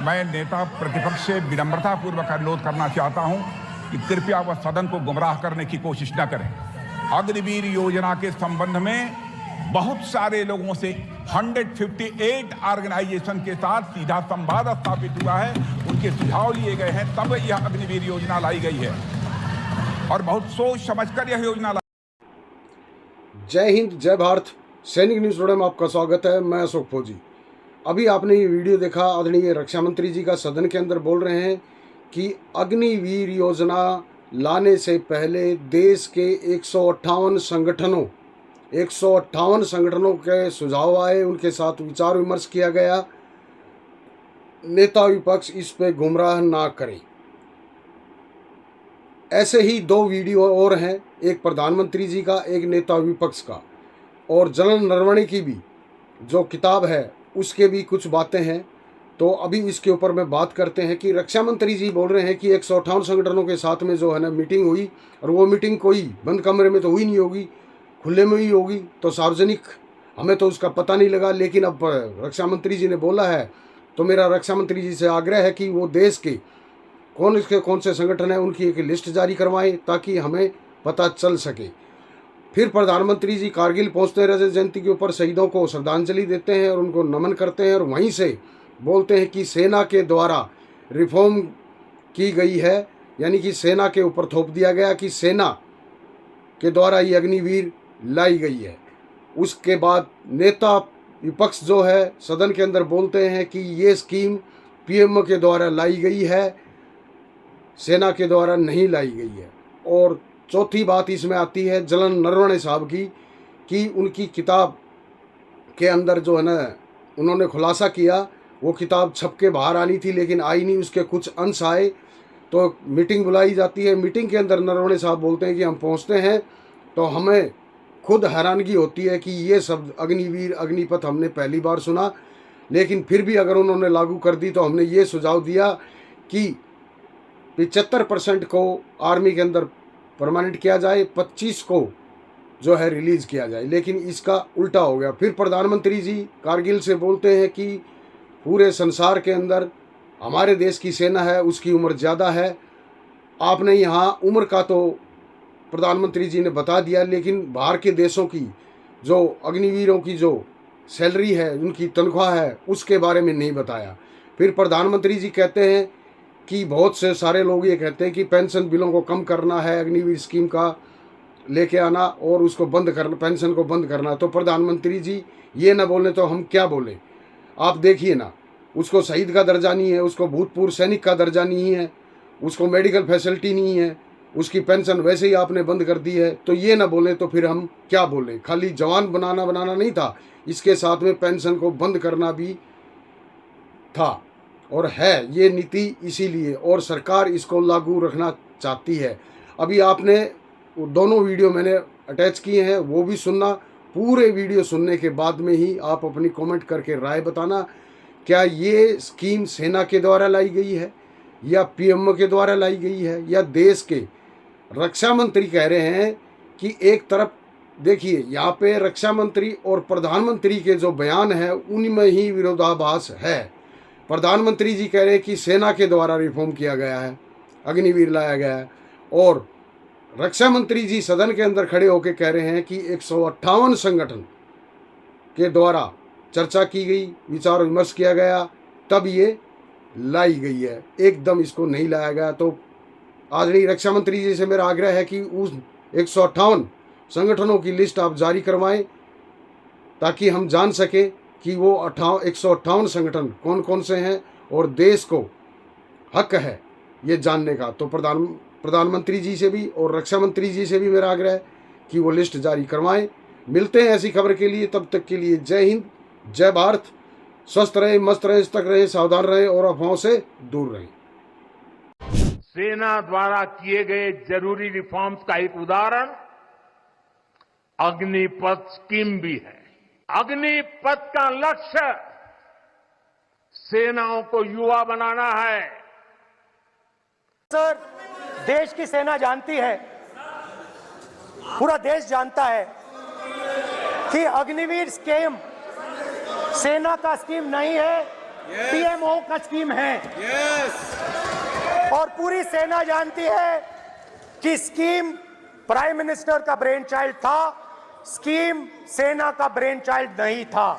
मैं नेता प्रतिपक्ष से विनम्रतापूर्वक अनुरोध करना चाहता हूं कि कृपया वह सदन को गुमराह करने की कोशिश न करें। अग्निवीर योजना के संबंध में बहुत सारे लोगों से 158 ऑर्गेनाइजेशन के साथ सीधा संवाद स्थापित हुआ है, उनके सुझाव लिए गए हैं, तब यह अग्निवीर योजना लाई गई है और बहुत सोच समझकर यह योजना जय हिंद, जय भारत। सैनिक न्यूज टुडे में आपका स्वागत है। मैं अशोक फौजी। अभी आपने ये वीडियो देखा, आदरणीय रक्षा मंत्री जी का सदन के अंदर बोल रहे हैं कि अग्निवीर योजना लाने से पहले देश के 158 संगठनों के सुझाव आए, उनके साथ विचार विमर्श किया गया। नेता विपक्ष इस पे गुमराह ना करें। ऐसे ही दो वीडियो और हैं, एक प्रधानमंत्री जी का, एक नेता विपक्ष का, और जनरल नरवणे की भी जो किताब है उसके भी कुछ बातें हैं। तो अभी इसके ऊपर में बात करते हैं कि रक्षा मंत्री जी बोल रहे हैं कि 158 संगठनों के साथ में जो है ना मीटिंग हुई, और वो मीटिंग कोई बंद कमरे में तो हुई नहीं होगी, खुले में ही होगी, तो सार्वजनिक हमें तो उसका पता नहीं लगा। लेकिन अब रक्षा मंत्री जी ने बोला है तो मेरा रक्षा मंत्री जी से आग्रह है कि वो देश के कौन से संगठन हैं उनकी एक लिस्ट जारी करवाएं ताकि हमें पता चल सके। फिर प्रधानमंत्री जी कारगिल पहुंचते हैं, रजत जयंती के ऊपर शहीदों को श्रद्धांजलि देते हैं और उनको नमन करते हैं, और वहीं से बोलते हैं कि सेना के द्वारा रिफॉर्म की गई है, यानी कि सेना के ऊपर थोप दिया गया कि सेना के द्वारा ये अग्निवीर लाई गई है। उसके बाद नेता विपक्ष जो है सदन के अंदर बोलते हैं कि ये स्कीम पीएमओ के द्वारा लाई गई है, सेना के द्वारा नहीं लाई गई है। और चौथी बात इसमें आती है जनरल नरवणे साहब की कि उनकी किताब के अंदर जो है ना उन्होंने खुलासा किया, वो किताब छप के बाहर आनी थी लेकिन आई नहीं, उसके कुछ अंश आए, तो मीटिंग बुलाई जाती है। मीटिंग के अंदर नरवणे साहब बोलते हैं कि हम पहुंचते हैं तो हमें खुद हैरानगी होती है कि ये शब्द अग्निवीर अग्निपथ हमने पहली बार सुना, लेकिन फिर भी अगर उन्होंने लागू कर दी तो हमने ये सुझाव दिया कि 75% को आर्मी के अंदर परमानेंट किया जाए, 25 को जो है रिलीज किया जाए, लेकिन इसका उल्टा हो गया। फिर प्रधानमंत्री जी कारगिल से बोलते हैं कि पूरे संसार के अंदर हमारे देश की सेना है उसकी उम्र ज़्यादा है। आपने यहाँ उम्र का तो प्रधानमंत्री जी ने बता दिया, लेकिन बाहर के देशों की जो अग्निवीरों की जो सैलरी है, उनकी तनख्वाह है, उसके बारे में नहीं बताया। फिर प्रधानमंत्री जी कहते हैं कि बहुत से सारे लोग ये कहते हैं कि पेंशन बिलों को कम करना है, अग्निवीर स्कीम का लेके आना और उसको बंद करना, पेंशन को बंद करना। तो प्रधानमंत्री जी ये ना बोले तो हम क्या बोले? आप देखिए ना, उसको शहीद का दर्जा नहीं है, उसको भूतपूर्व सैनिक का दर्जा नहीं है, उसको मेडिकल फैसिलिटी नहीं है, उसकी पेंशन वैसे ही आपने बंद कर दी है। तो ये ना बोले तो फिर हम क्या बोले? खाली जवान बनाना नहीं था, इसके साथ में पेंशन को बंद करना भी था और है ये नीति इसीलिए, और सरकार इसको लागू रखना चाहती है। अभी आपने दोनों वीडियो मैंने अटैच किए हैं, वो भी सुनना। पूरे वीडियो सुनने के बाद में ही आप अपनी कमेंट करके राय बताना, क्या ये स्कीम सेना के द्वारा लाई गई है या पीएमओ के द्वारा लाई गई है या देश के रक्षा मंत्री कह रहे हैं कि एक तरफ देखिए यहाँ पे रक्षा मंत्री और प्रधानमंत्री के जो बयान है उनमें ही विरोधाभास है। प्रधानमंत्री जी कह रहे हैं कि सेना के द्वारा रिफॉर्म किया गया है, अग्निवीर लाया गया है, और रक्षा मंत्री जी सदन के अंदर खड़े होकर कह रहे हैं कि 158 संगठन के द्वारा चर्चा की गई, विचार विमर्श किया गया, तब ये लाई गई है, एकदम इसको नहीं लाया गया। तो आदरणीय रक्षा मंत्री जी से मेरा आग्रह है कि उस 158 संगठनों की लिस्ट आप जारी करवाएं ताकि हम जान सके कि वो 158 संगठन कौन कौन से हैं और देश को हक है ये जानने का। तो प्रधानमंत्री जी से भी और रक्षा मंत्री जी से भी मेरा आग्रह है कि वो लिस्ट जारी करवाएं। मिलते हैं ऐसी खबर के लिए, तब तक के लिए जय हिंद, जय भारत। स्वस्थ रहे, मस्त रहे, सतर्क रहे, सावधान रहे और अफवाहों से दूर रहे। सेना द्वारा किए गए जरूरी रिफॉर्म्स का एक उदाहरण अग्निपथ स्कीम भी है। अग्निपथ का लक्ष्य सेनाओं को युवा बनाना है। सर, देश की सेना जानती है, पूरा देश जानता है कि अग्निवीर स्कीम सेना का स्कीम नहीं है, पीएमओ का स्कीम है। और पूरी सेना जानती है कि स्कीम प्राइम मिनिस्टर का ब्रेन चाइल्ड था, स्कीम सेना का ब्रेन चाइल्ड नहीं था।